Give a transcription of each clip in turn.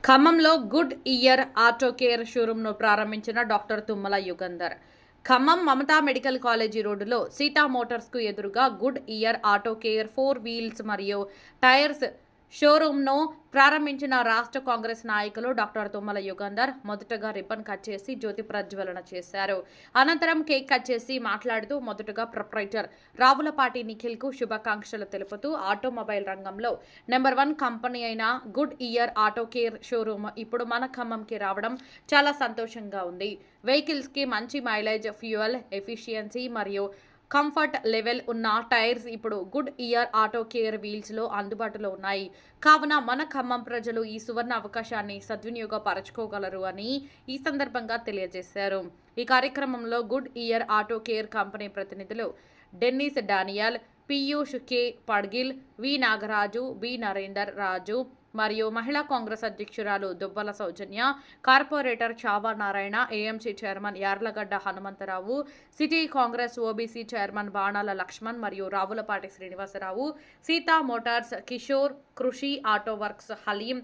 ఖమ్మంలో Goodyear auto care షోరూంను ప్రారంభించిన doctor Tummala Yugandhar. Khammam Mamata medical college రోడ్డులో సీతా మోటార్స్కు ఎదురుగా good year auto care 4 wheels మరియు టైర్స్ షోరూంను ప్రారంభించిన రాష్ట్ర కాంగ్రెస్ నాయకులు డాక్టర్ తుమ్మల యుగంధర్ మొదటగా రిబ్బన్ కట్ చేసి జ్యోతి ప్రజ్వలన చేశారు. అనంతరం కేక్ కట్ చేసి మాట్లాడుతూ మొదటగా ప్రొప్రైటర్ రావులపాటి నిఖిల్కు శుభాకాంక్షలు తెలుపుతూ ఆటోమొబైల్ రంగంలో నెంబర్ 1 కంపెనీ అయిన good year auto care showroom ఇప్పుడు మన ఖమ్మంకి రావడం చాలా సంతోషంగా ఉంది. వెహికల్స్కి మంచి మైలేజ్, ఫ్యూయల్ ఎఫిషియన్సీ మరియు కంఫర్ట్ లెవెల్ ఉన్న టైర్స్ ఇప్పుడు గుడ్ ఇయర్ ఆటో కేర్ వీల్స్లో అందుబాటులో ఉన్నాయి. కావున మన ఖమ్మం ప్రజలు ఈ సువర్ణ అవకాశాన్ని సద్వినియోగపరచుకోగలరు అని ఈ సందర్భంగా తెలియజేశారు. ఈ కార్యక్రమంలో Goodyear auto care company ప్రతినిధులు Dennis Daniel, Piyush K Padgil, V Nagaraju, B Narender Raju మరియు మహిళా కాంగ్రెస్ అధ్యక్షురాలు Dubbala Soujanya, corporator Chava Narayana, AMC chairman Yarlagadda Hanumantharao, city Congress OBC chairman Banala Laxman మరియు Ravulapati Srinivasarao, Seetha motors Kishore, Krishi auto works Haleem,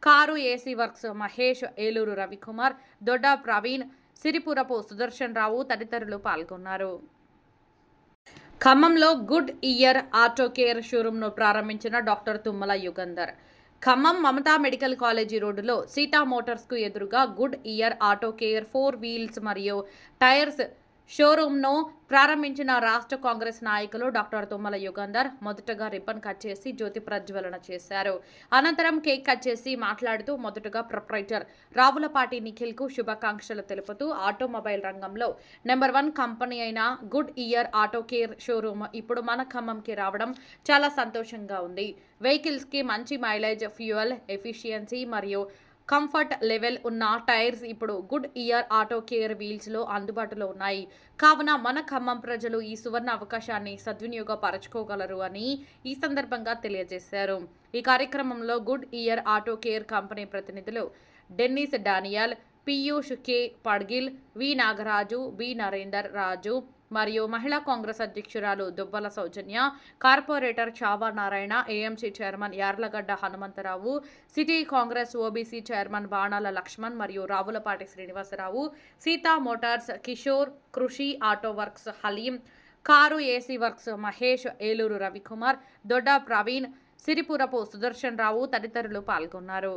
car AC works Mahesh, Eluru Ravikumar, Dodda Praveen, Siripurapu Sudarshan Rao తదితరులు పాల్గొన్నారు. ఖమ్మంలో గుడ్ ఇయర్ ఆటో కేర్ షోరూంను ప్రారంభించిన doctor Tummala Yugandhar. Khammam Mamata medical college రోడ్డులో సీతా మోటార్స్కు ఎదురుగా good year auto care 4 wheels మరియు టైర్స్ షోరూంను ప్రారంభించిన రాష్ట్ర కాంగ్రెస్ నాయకులు డాక్టర్ తుమ్మల యుగంధర్ మొదటగా రిబ్బన్ కట్ చేసి జ్యోతి ప్రజ్వలన చేశారు. అనంతరం కేక్ కట్ చేసి మాట్లాడుతూ మొదటగా ప్రొప్రైటర్ రావులపాటి నిఖిల్కు శుభాకాంక్షలు తెలుపుతూ ఆటోమొబైల్ రంగంలో నెంబర్ 1 కంపెనీ అయిన good year auto care showroom ఇప్పుడు మన ఖమ్మంకి రావడం చాలా సంతోషంగా ఉంది. వెహికల్స్కి మంచి మైలేజ్, ఫ్యూయల్ ఎఫిషియన్సీ మరియు కంఫర్ట్ లెవెల్ ఉన్న టైర్స్ ఇప్పుడు గుడ్ ఇయర్ ఆటో కేర్ వీల్స్లో అందుబాటులో ఉన్నాయి. కావున మన ఖమ్మం ప్రజలు ఈ సువర్ణ అవకాశాన్ని సద్వినియోగపరచుకోగలరు అని ఈ సందర్భంగా తెలియజేశారు. ఈ కార్యక్రమంలో Goodyear auto care company ప్రతినిధులు Dennis Daniel, Piyush K Padgil, V Nagaraju, B Narender Raju మరియు మహిళా కాంగ్రెస్ అధ్యక్షురాలు Dubbala Soujanya, corporator Chava Narayana, AMC chairman Yarlagadda Hanumantharao, city Congress OBC chairman Banala Laxman మరియు Ravulapati Srinivasarao, Seetha motors Kishore, Krishi auto works Haleem, car AC works Mahesh, Eluru Ravikumar, Dodda Praveen, Siripurapu Sudarshan Rao తదితరులు పాల్గొన్నారు.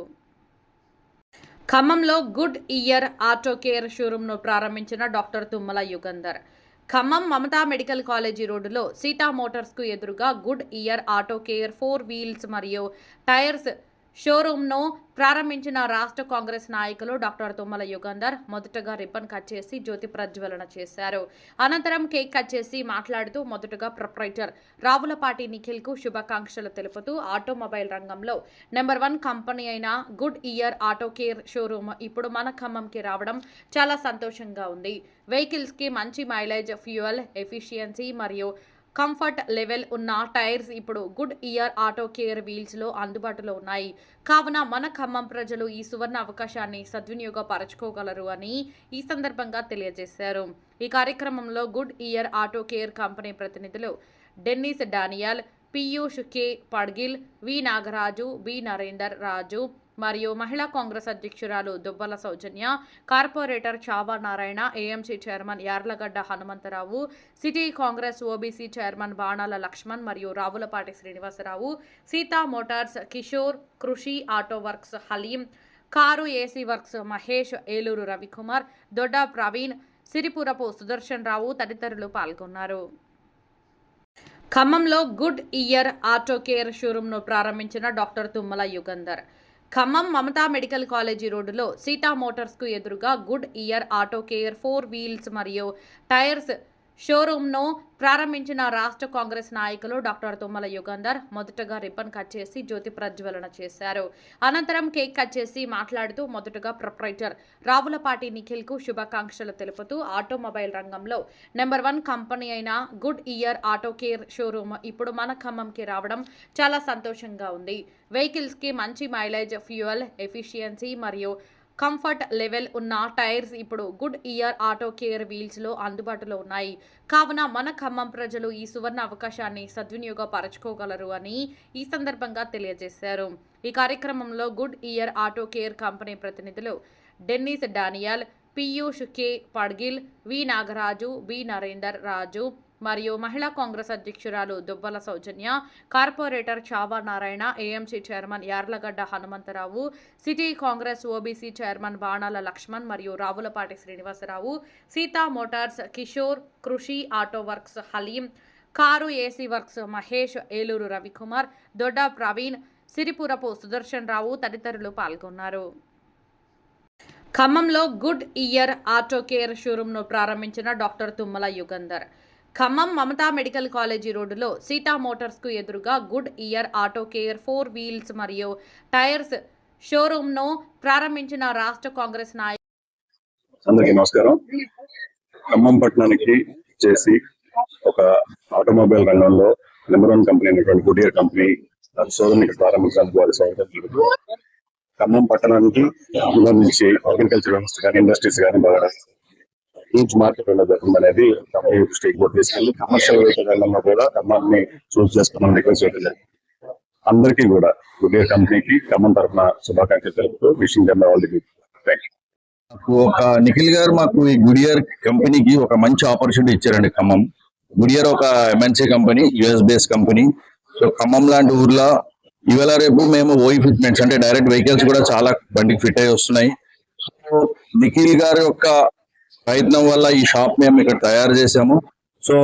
ఖమ్మంలో గుడ్ ఇయర్ ఆటో కేర్ షోరూంను ప్రారంభించిన doctor Tummala Yugandhar. Khammam Mamata medical college రోడ్డులో సీతా మోటార్స్కు ఎదురుగా good year auto care 4 wheels మరియు టైర్స్ షోరూంను ప్రారంభించిన రాష్ట్ర కాంగ్రెస్ నాయకులు డాక్టర్ తుమ్మల యుగంధర్ మొదటగా రిబ్బన్ కట్ చేసి జ్యోతి ప్రజ్వలన చేశారు. అనంతరం కేక్ కట్ చేసి మాట్లాడుతూ మొదటగా ప్రొప్రైటర్ రావులపాటి నిఖిల్కు శుభాకాంక్షలు తెలుపుతూ ఆటోమొబైల్ రంగంలో నెంబర్ 1 కంపెనీ అయిన good year auto care showroom ఇప్పుడు మన ఖమ్మంకి రావడం చాలా సంతోషంగా ఉంది. వెహికల్స్కి మంచి మైలేజ్, ఫ్యూయల్ ఎఫిషియన్సీ మరియు కంఫర్ట్ లెవెల్ ఉన్న టైర్స్ ఇప్పుడు గుడ్ ఇయర్ ఆటో కేర్ వీల్స్లో అందుబాటులో ఉన్నాయి. కావున మన ఖమ్మం ప్రజలు ఈ సువర్ణ అవకాశాన్ని సద్వినియోగపరచుకోగలరు అని ఈ సందర్భంగా తెలియజేశారు. ఈ కార్యక్రమంలో Goodyear auto care company ప్రతినిధులు Dennis Daniel, Piyush K Padgil, V Nagaraju, B Narender Raju మరియు మహిళా కాంగ్రెస్ అధ్యక్షురాలు Dubbala Soujanya, corporator Chava Narayana, AMC chairman Yarlagadda Hanumantharao, city Congress OBC chairman Banala Laxman మరియు Ravulapati Srinivasarao, Seetha motors Kishore, Krishi auto works Haleem, car AC works Mahesh, Eluru Ravikumar, Dodda Praveen, Siripurapu Sudarshan Rao తదితరులు పాల్గొన్నారు. ఖమ్మంలో గుడ్ ఇయర్ ఆటో కేర్ షోరూంను ప్రారంభించిన doctor Tummala Yugandhar. Khammam Mamata medical college రోడ్డులో సీతా మోటార్స్కు ఎదురుగా good year auto care 4 wheels మరియు టైర్స్ షోరూంను ప్రారంభించిన రాష్ట్ర కాంగ్రెస్ నాయకులు డాక్టర్ తుమ్మల యుగంధర్ మొదటగా రిబ్బన్ కట్ చేసి జ్యోతి ప్రజ్వలన చేశారు. అనంతరం కేక్ కట్ చేసి మాట్లాడుతూ మొదటగా ప్రొప్రైటర్ రావులపాటి నిఖిల్కు శుభాకాంక్షలు తెలుపుతూ ఆటోమొబైల్ రంగంలో నెంబర్ 1 కంపెనీ అయిన good year auto care showroom ఇప్పుడు మన ఖమ్మంకి రావడం చాలా సంతోషంగా ఉంది. వెహికల్స్కి మంచి మైలేజ్, ఫ్యూయల్ ఎఫిషియన్సీ మరియు కంఫర్ట్ లెవెల్ ఉన్న టైర్స్ ఇప్పుడు గుడ్ ఇయర్ ఆటో కేర్ వీల్స్లో అందుబాటులో ఉన్నాయి. కావున మన ఖమ్మం ప్రజలు ఈ సువర్ణ అవకాశాన్ని సద్వినియోగపరచుకోగలరు అని ఈ సందర్భంగా తెలియజేశారు. ఈ కార్యక్రమంలో Goodyear auto care company ప్రతినిధులు Dennis Daniel, Piyush K Padgil, V Nagaraju, B Narender Raju మరియు మహిళా కాంగ్రెస్ అధ్యక్షురాలు Dubbala Soujanya, corporator Chava Narayana, AMC chairman Yarlagadda Hanumantharao, city Congress OBC chairman Banala Laxman మరియు Ravulapati Srinivasarao, Seetha motors Kishore, Krishi auto works Haleem, car AC works Mahesh, Eluru Ravikumar, Dodda Praveen, Siripurapu Sudarshan Rao తదితరులు పాల్గొన్నారు. ఖమ్మంలో గుడ్ ఇయర్ ఆటో కేర్ షోరూంను ప్రారంభించిన doctor Tummala Yugandhar. Khammam Mamata medical college రోడ్డులో సీతా మోటార్స్కు ఎదురుగా good year auto care 4 wheels మరియు టైర్స్ షోరూంను ప్రారంభించిన రాష్ట్ర కాంగ్రెస్ నాయకులు. అందరికీ నమస్కారం. ఖమ్మం పట్టణానికి చేసి ఒక ఆటోమొబైల్ రంగంలో నెంబర్ 1 కంపెనీ అయినటువంటి గుడ్ ఇయర్ కంపెనీ షోరూమ్ ఇక్కడ ప్రారంభించడానికి వారి స్వాగతం తెలుపుతూ ఖమ్మం పట్టణానికి సంబంధించి అగ్రికల్చర్ వ్యవస్థ కానీ ఇండస్ట్రీస్ కానీ బాగా హ్యూజ్ మార్కెట్ జరుగుతుంది అనేది స్టేట్ బోర్డు తీసుకెళ్లి కమర్షియల్ వెహికల్ రంగంలో కూడా ఖమ్మాన్ని చూస్ చేసుకున్నాం రిక్వెస్ట్ చేయడం. అందరికీ కూడా గుడ్ ఇయర్ కంపెనీకి ఖమ్మం తరఫున శుభాకాంక్షలు తెలుపుతూ wishing them all the good. Thank you. ఒక నిఖిల్ గారు మాకు ఈ గుడ్ ఇయర్ కంపెనీకి ఒక మంచి ఆపర్చునిటీ ఇచ్చారండి. ఖమ్మం గుడ్ ఇయర్ ఒక MNC company, US based company. So Khammam లాంటి ఊర్లో ఇవాళ రేపు మేము ఓఈ ఫిట్మెంట్స్ అంటే డైరెక్ట్ వెహికల్స్ కూడా చాలా బండికి ఫిట్ అయ్యి వస్తున్నాయి. సో నిఖిల్ గారి యొక్క ప్రయత్నం వల్ల ఈ షాప్ మేము ఇక్కడ తయారు చేసాము. సో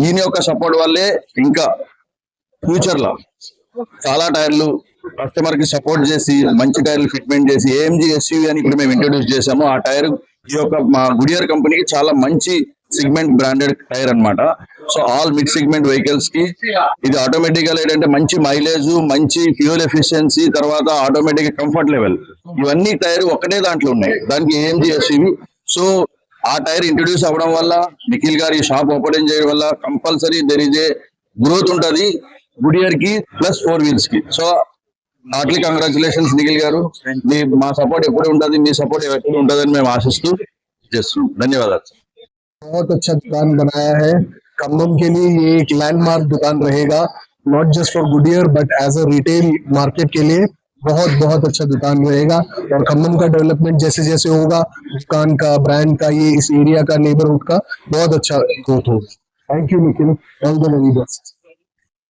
ఈయన యొక్క సపోర్ట్ వల్లే ఇంకా ఫ్యూచర్ లో చాలా టైర్లు కస్టమర్ కి సపోర్ట్ చేసి మంచి టైర్లు ఫిట్మెంట్ చేసి ఏఎంజీ ఎస్యూవీ అని ఇప్పుడు మేము ఇంట్రొడ్యూస్ చేసాము. ఆ టైర్ ఈ యొక్క మా గుడ్ ఇయర్ కంపెనీకి చాలా మంచి సిగ్మెంట్ బ్రాండెడ్ టైర్ అన్నమాట. So all mid segment vehicles కి ఇది ఆటోమేటిక్ గా ఏంటంటే మంచి మైలేజ్, మంచి ఫ్యూయల్ ఎఫిషియన్సీ, తర్వాత ఆటోమేటిక్ కంఫర్ట్ లెవెల్ ఇవన్నీ టైర్ ఒకటే దాంట్లో ఉన్నాయి. దానికి ఏఎంజీ ఎస్యూవీ. సో ఆ టైర్ ఇంట్రొడ్యూస్ అవ్వడం వల్ల నిఖిల్ గారు ఈ షాప్ ఓపెన్ చేయడం వల్ల compulsory there is a growth ఉంటది గుడ్ ఇయర్ కి ప్లస్ 4 వీల్స్ కి. సో హార్ట్లీ కంగ్రాచులేషన్స్ నిఖిల్ గారు. మా సపోర్ట్ ఎప్పుడు ఉంటుంది, మీ సపోర్ట్ ఎప్పుడు ఉంటుందని మేము ఆశిస్తూ చేస్తున్నాం. ధన్యవాదాలు. बहुत अच्छा दुकान बनाया है. खम्मम के लिए ये एक लैंडमार्क दुकान रहेगा, not just for Goodyear but as a retail market के लिए बहुत बहुत अच्छा दुकान रहेगा. और खम्मम का डेवलपमेंट जैसे जैसे होगा, दुकान का, ब्रांड का, ये इस एरिया का, नेबरहुड का बहुत अच्छा ग्रोथ होगा. Thank you Nikhil, all the very best.